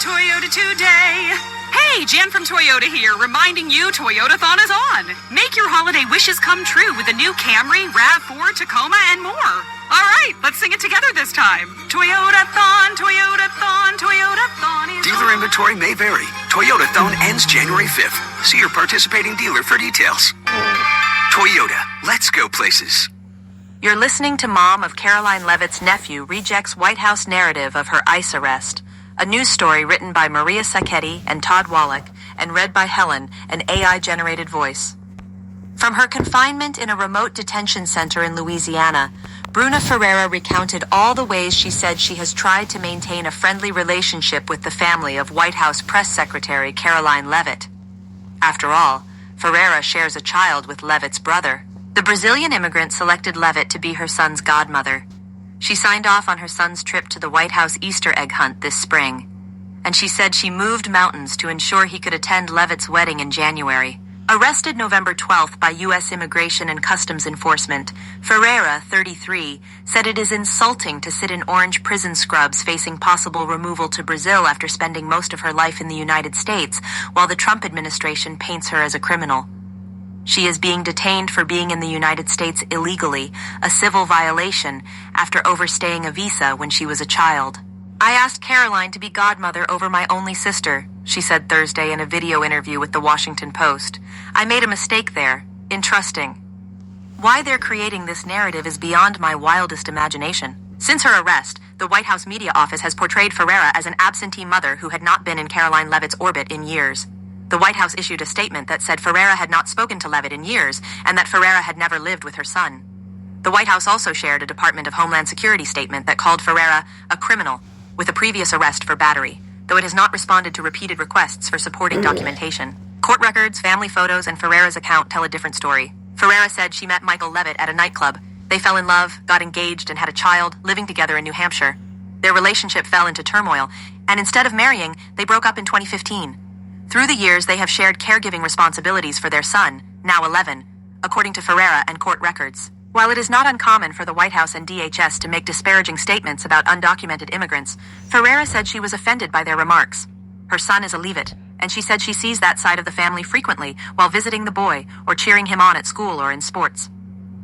Toyota today. Hey, Jen from Toyota here, reminding you Toyotathon is on. Make your holiday wishes come true with the new Camry, RAV4, Tacoma, and more. All right, let's sing it together this time. Toyotathon, Toyotathon, Toyotathon is Dealer inventory may vary. Toyotathon ends January 5th. See your participating dealer for details. Toyota, let's go places. You're listening to mom of Karoline Leavitt's nephew rejects White House narrative of her ICE arrest. A news story written by Maria Sacchetti and Todd Wallach and read by Helen, an AI-generated voice. From her confinement in a remote detention center in Louisiana, Bruna Ferreira recounted all the ways she said she has tried to maintain a friendly relationship with the family of White House Press Secretary Karoline Leavitt. After all, Ferreira shares a child with Leavitt's brother. The Brazilian immigrant selected Leavitt to be her son's godmother. She signed off on her son's trip to the White House Easter egg hunt this spring. And she said she moved mountains to ensure he could attend Leavitt's wedding in January. Arrested November 12th by U.S. Immigration and Customs Enforcement, Ferreira, 33, said it is insulting to sit in orange prison scrubs facing possible removal to Brazil after spending most of her life in the United States, while the Trump administration paints her as a criminal. She is being detained for being in the United States illegally, a civil violation, after overstaying a visa when she was a child. I asked Karoline to be godmother over my only sister, she said Thursday in a video interview with the Washington Post. I made a mistake there, in trusting. Why they're creating this narrative is beyond my wildest imagination. Since her arrest, the White House media office has portrayed Ferreira as an absentee mother who had not been in Karoline Leavitt's orbit in years. The White House issued a statement that said Ferreira had not spoken to Leavitt in years and that Ferreira had never lived with her son. The White House also shared a Department of Homeland Security statement that called Ferreira a criminal, with a previous arrest for battery, though it has not responded to repeated requests for supporting documentation. Court records, family photos, and Ferreira's account tell a different story. Ferreira said she met Michael Leavitt at a nightclub. They fell in love, got engaged, and had a child, living together in New Hampshire. Their relationship fell into turmoil, and instead of marrying, they broke up in 2015. Through the years, they have shared caregiving responsibilities for their son, now 11, according to Ferreira and court records. While it is not uncommon for the White House and DHS to make disparaging statements about undocumented immigrants, Ferreira said she was offended by their remarks. Her son is a Leavitt, and she said she sees that side of the family frequently while visiting the boy or cheering him on at school or in sports.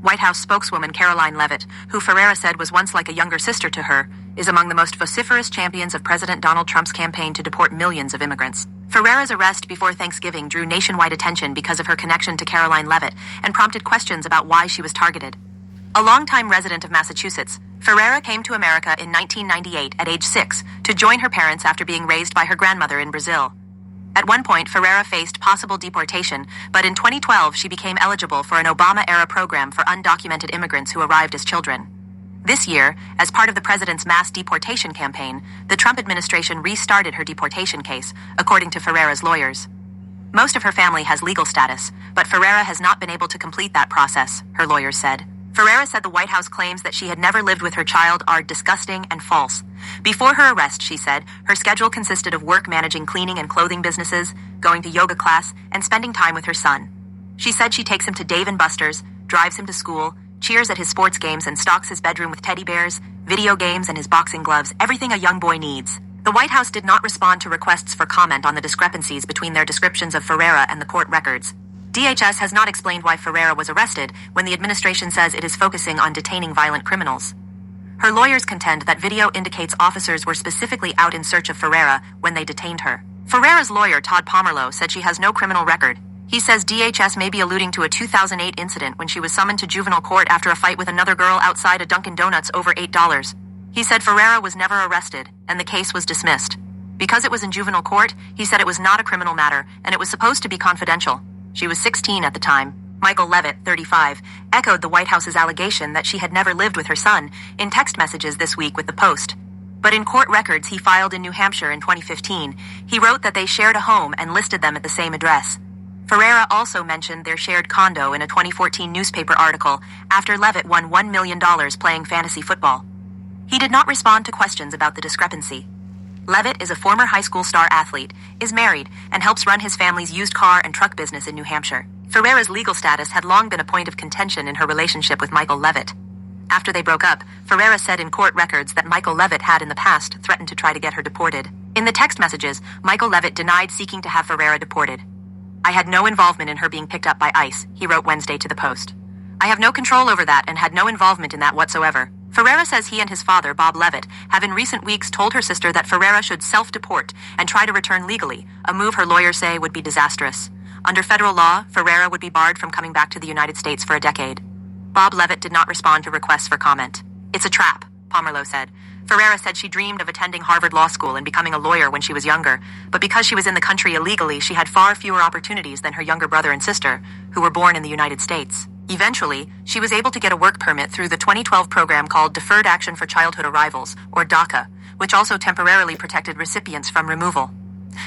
White House spokeswoman Karoline Leavitt, who Ferreira said was once like a younger sister to her, is among the most vociferous champions of President Donald Trump's campaign to deport millions of immigrants. Ferreira's arrest before Thanksgiving drew nationwide attention because of her connection to Karoline Leavitt and prompted questions about why she was targeted. A longtime resident of Massachusetts, Ferreira came to America in 1998 at age 6 to join her parents after being raised by her grandmother in Brazil. At one point, Ferreira faced possible deportation, but in 2012 she became eligible for an Obama-era program for undocumented immigrants who arrived as children. This year, as part of the president's mass deportation campaign, the Trump administration restarted her deportation case, according to Ferreira's lawyers. Most of her family has legal status, but Ferreira has not been able to complete that process, her lawyers said. Ferreira said the White House claims that she had never lived with her child are disgusting and false. Before her arrest, she said, her schedule consisted of work managing cleaning and clothing businesses, going to yoga class, and spending time with her son. She said she takes him to Dave & Buster's, drives him to school, cheers at his sports games and stocks his bedroom with teddy bears, video games, and his boxing gloves, everything a young boy needs. The White House did not respond to requests for comment on the discrepancies between their descriptions of Ferreira and the court records. DHS has not explained why Ferreira was arrested when the administration says it is focusing on detaining violent criminals. Her lawyers contend that video indicates officers were specifically out in search of Ferreira when they detained her. Ferreira's lawyer, Todd Pomerleau, said she has no criminal record. He says DHS may be alluding to a 2008 incident when she was summoned to juvenile court after a fight with another girl outside a Dunkin' Donuts over $8. He said Ferreira was never arrested, and the case was dismissed. Because it was in juvenile court, he said it was not a criminal matter, and it was supposed to be confidential. She was 16 at the time. Michael Leavitt, 35, echoed the White House's allegation that she had never lived with her son in text messages this week with the Post. But in court records he filed in New Hampshire in 2015, he wrote that they shared a home and listed them at the same address. Ferreira also mentioned their shared condo in a 2014 newspaper article after Leavitt won $1 million playing fantasy football. He did not respond to questions about the discrepancy. Leavitt is a former high school star athlete, is married, and helps run his family's used car and truck business in New Hampshire. Ferreira's legal status had long been a point of contention in her relationship with Michael Leavitt. After they broke up, Ferreira said in court records that Michael Leavitt had in the past threatened to try to get her deported. In the text messages, Michael Leavitt denied seeking to have Ferreira deported. "I had no involvement in her being picked up by ICE," he wrote Wednesday to the Post. "I have no control over that and had no involvement in that whatsoever." Ferreira says he and his father, Bob Leavitt, have in recent weeks told her sister that Ferreira should self-deport and try to return legally, a move her lawyers say would be disastrous. Under federal law, Ferreira would be barred from coming back to the United States for a decade. Bob Leavitt did not respond to requests for comment. "It's a trap," Pomerleau said. Ferreira said she dreamed of attending Harvard Law School and becoming a lawyer when she was younger, but because she was in the country illegally, she had far fewer opportunities than her younger brother and sister, who were born in the United States. Eventually, she was able to get a work permit through the 2012 program called Deferred Action for Childhood Arrivals, or DACA, which also temporarily protected recipients from removal.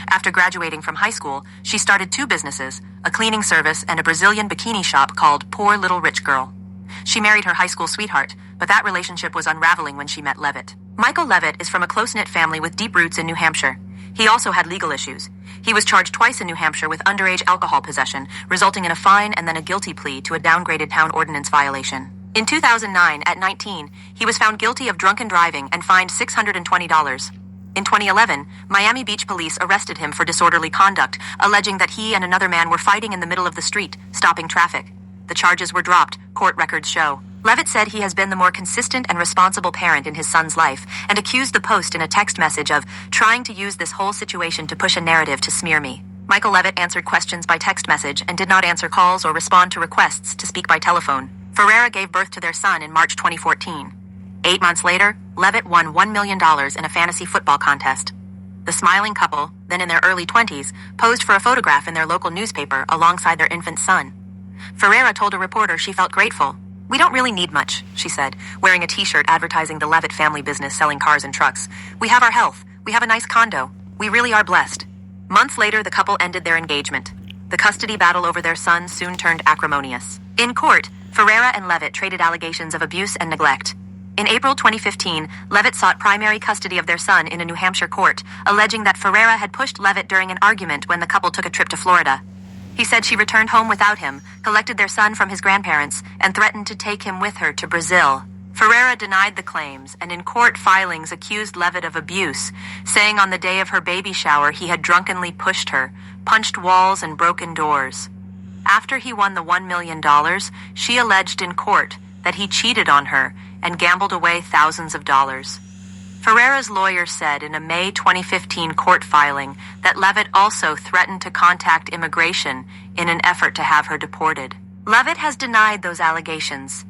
After graduating from high school, she started 2 businesses, a cleaning service and a Brazilian bikini shop called Poor Little Rich Girl. She married her high school sweetheart, but that relationship was unraveling when she met Leavitt. Michael Leavitt is from a close-knit family with deep roots in New Hampshire. He also had legal issues. He was charged twice in New Hampshire with underage alcohol possession, resulting in a fine and then a guilty plea to a downgraded town ordinance violation. In 2009, at 19, he was found guilty of drunken driving and fined $620. In 2011, Miami Beach police arrested him for disorderly conduct, alleging that he and another man were fighting in the middle of the street, stopping traffic. The charges were dropped, court records show. Leavitt said he has been the more consistent and responsible parent in his son's life and accused the Post in a text message of trying to use this whole situation to push a narrative to smear me. Michael Leavitt answered questions by text message and did not answer calls or respond to requests to speak by telephone. Ferreira gave birth to their son in March 2014. 8 months later, Leavitt won $1 million in a fantasy football contest. The smiling couple, then in their early 20s, posed for a photograph in their local newspaper alongside their infant son. Ferreira told a reporter she felt grateful. "We don't really need much," she said, wearing a t-shirt advertising the Leavitt family business selling cars and trucks. "We have our health. We have a nice condo. We really are blessed." Months later, the couple ended their engagement. The custody battle over their son soon turned acrimonious. In court, Ferreira and Leavitt traded allegations of abuse and neglect. In April 2015, Leavitt sought primary custody of their son in a New Hampshire court, alleging that Ferreira had pushed Leavitt during an argument when the couple took a trip to Florida. He said she returned home without him, collected their son from his grandparents, and threatened to take him with her to Brazil. Ferreira denied the claims and in court filings accused Leavitt of abuse, saying on the day of her baby shower he had drunkenly pushed her, punched walls and broken doors. After he won the $1 million, she alleged in court that he cheated on her and gambled away thousands of dollars. Ferreira's lawyer said in a May 2015 court filing that Leavitt also threatened to contact immigration in an effort to have her deported. Leavitt has denied those allegations.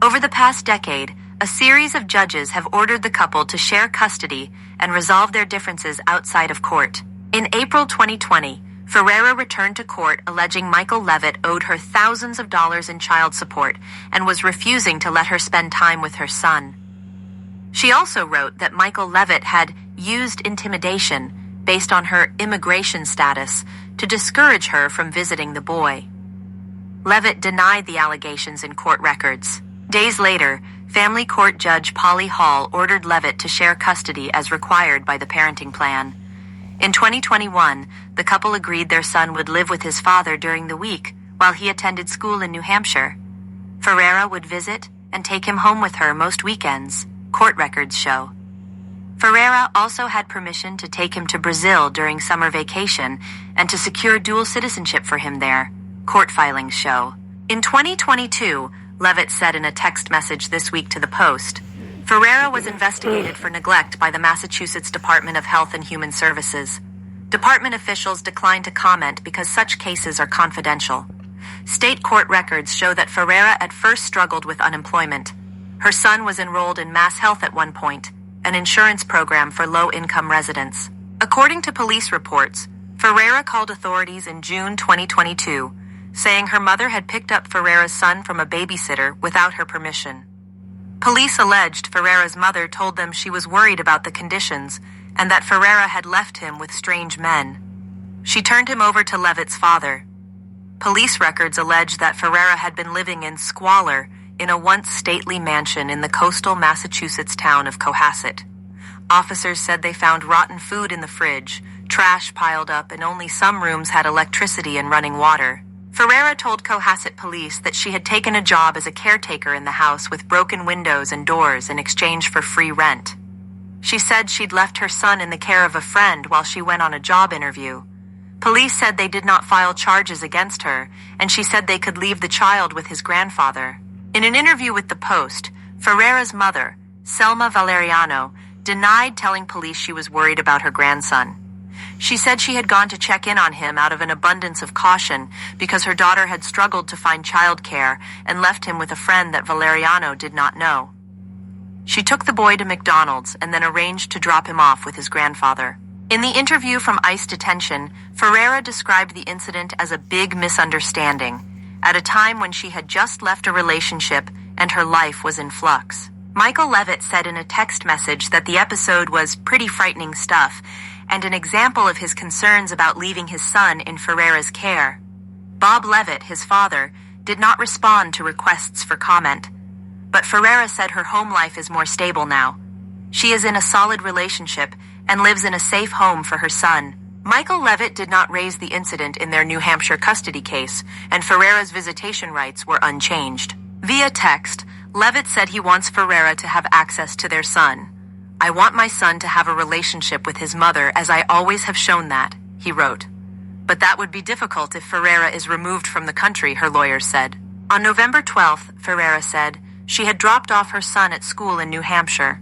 Over the past decade, a series of judges have ordered the couple to share custody and resolve their differences outside of court. In April 2020, Ferreira returned to court alleging Michael Leavitt owed her thousands of dollars in child support and was refusing to let her spend time with her son. She also wrote that Michael Leavitt had used intimidation based on her immigration status to discourage her from visiting the boy. Leavitt denied the allegations in court records. Days later, family court judge Polly Hall ordered Leavitt to share custody as required by the parenting plan. In 2021, the couple agreed their son would live with his father during the week while he attended school in New Hampshire. Ferreira would visit and take him home with her most weekends, court records show. Ferreira also had permission to take him to Brazil during summer vacation and to secure dual citizenship for him there, court filings show. In 2022, Leavitt said in a text message this week to the Post, Ferreira was investigated for neglect by the Massachusetts Department of Health and Human Services. Department officials declined to comment because such cases are confidential. State court records show that Ferreira at first struggled with unemployment. Her son was enrolled in Mass Health at one point, an insurance program for low-income residents. According to police reports, Ferreira called authorities in June 2022, saying her mother had picked up Ferreira's son from a babysitter without her permission. Police alleged Ferreira's mother told them she was worried about the conditions and that Ferreira had left him with strange men. She turned him over to Leavitt's father. Police records allege that Ferreira had been living in squalor in a once stately mansion in the coastal Massachusetts town of Cohasset. Officers said they found rotten food in the fridge, trash piled up, and only some rooms had electricity and running water. Ferreira told Cohasset police that she had taken a job as a caretaker in the house with broken windows and doors in exchange for free rent. She said she'd left her son in the care of a friend while she went on a job interview. Police said they did not file charges against her, and she said they could leave the child with his grandfather. In an interview with the Post, Ferreira's mother, Selma Valeriano, denied telling police she was worried about her grandson. She said she had gone to check in on him out of an abundance of caution because her daughter had struggled to find childcare and left him with a friend that Valeriano did not know. She took the boy to McDonald's and then arranged to drop him off with his grandfather. In the interview from ICE detention, Ferreira described the incident as a big misunderstanding, at a time when she had just left a relationship and her life was in flux. Michael Leavitt said in a text message that the episode was pretty frightening stuff and an example of his concerns about leaving his son in Ferreira's care. Bob Leavitt, his father, did not respond to requests for comment, but Ferreira said her home life is more stable now. She is in a solid relationship and lives in a safe home for her son. Michael Leavitt did not raise the incident in their New Hampshire custody case, and Ferreira's visitation rights were unchanged. Via text, Leavitt said he wants Ferreira to have access to their son. "I want my son to have a relationship with his mother as I always have shown that," he wrote. But that would be difficult if Ferreira is removed from the country, her lawyers said. On November 12th, Ferreira said, she had dropped off her son at school in New Hampshire.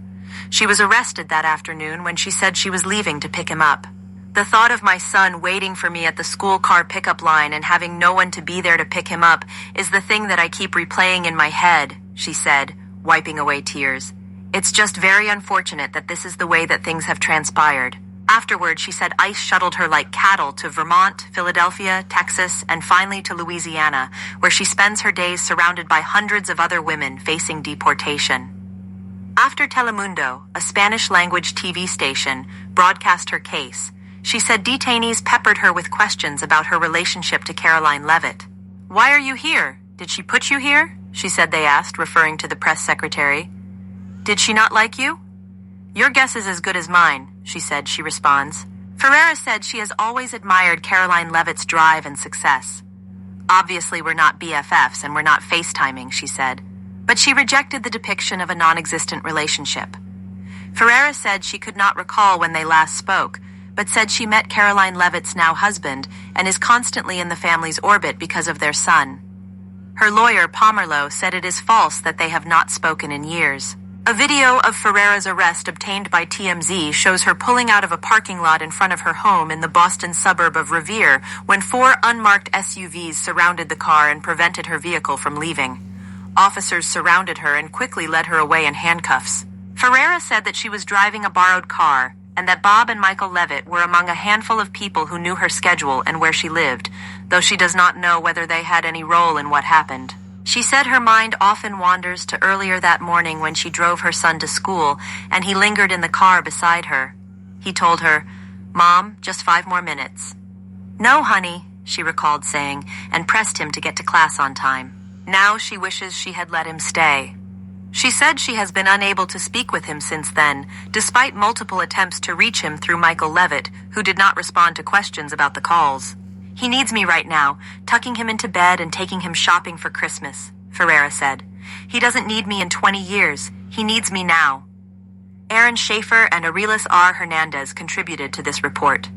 She was arrested that afternoon when she said she was leaving to pick him up. "The thought of my son waiting for me at the school car pickup line and having no one to be there to pick him up is the thing that I keep replaying in my head," she said, wiping away tears. "It's just very unfortunate that this is the way that things have transpired." Afterward, she said ICE shuttled her like cattle to Vermont, Philadelphia, Texas, and finally to Louisiana, where she spends her days surrounded by hundreds of other women facing deportation. After Telemundo, a Spanish-language TV station, broadcast her case, she said detainees peppered her with questions about her relationship to Karoline Leavitt. "Why are you here? Did she put you here?" she said they asked, referring to the press secretary. "Did she not like you?" "Your guess is as good as mine," she said, she responds. Ferreira said she has always admired Karoline Leavitt's drive and success. "Obviously we're not BFFs and we're not FaceTiming," she said. But she rejected the depiction of a non-existent relationship. Ferreira said she could not recall when they last spoke, but said she met Karoline Leavitt's now husband and is constantly in the family's orbit because of their son. Her lawyer, Pomerleau, said it is false that they have not spoken in years. A video of Ferreira's arrest obtained by TMZ shows her pulling out of a parking lot in front of her home in the Boston suburb of Revere when 4 unmarked SUVs surrounded the car and prevented her vehicle from leaving. Officers surrounded her and quickly led her away in handcuffs. Ferreira said that she was driving a borrowed car and that Bob and Michael Leavitt were among a handful of people who knew her schedule and where she lived, though she does not know whether they had any role in what happened. She said her mind often wanders to earlier that morning when she drove her son to school and he lingered in the car beside her. He told her, "Mom, just 5 more minutes." "No, honey," she recalled saying, and pressed him to get to class on time. Now she wishes she had let him stay. She said she has been unable to speak with him since then, despite multiple attempts to reach him through Michael Leavitt, who did not respond to questions about the calls. "He needs me right now, tucking him into bed and taking him shopping for Christmas," Ferreira said. "He doesn't need me in 20 years. He needs me now." Aaron Schaefer and Arelis R. Hernandez contributed to this report.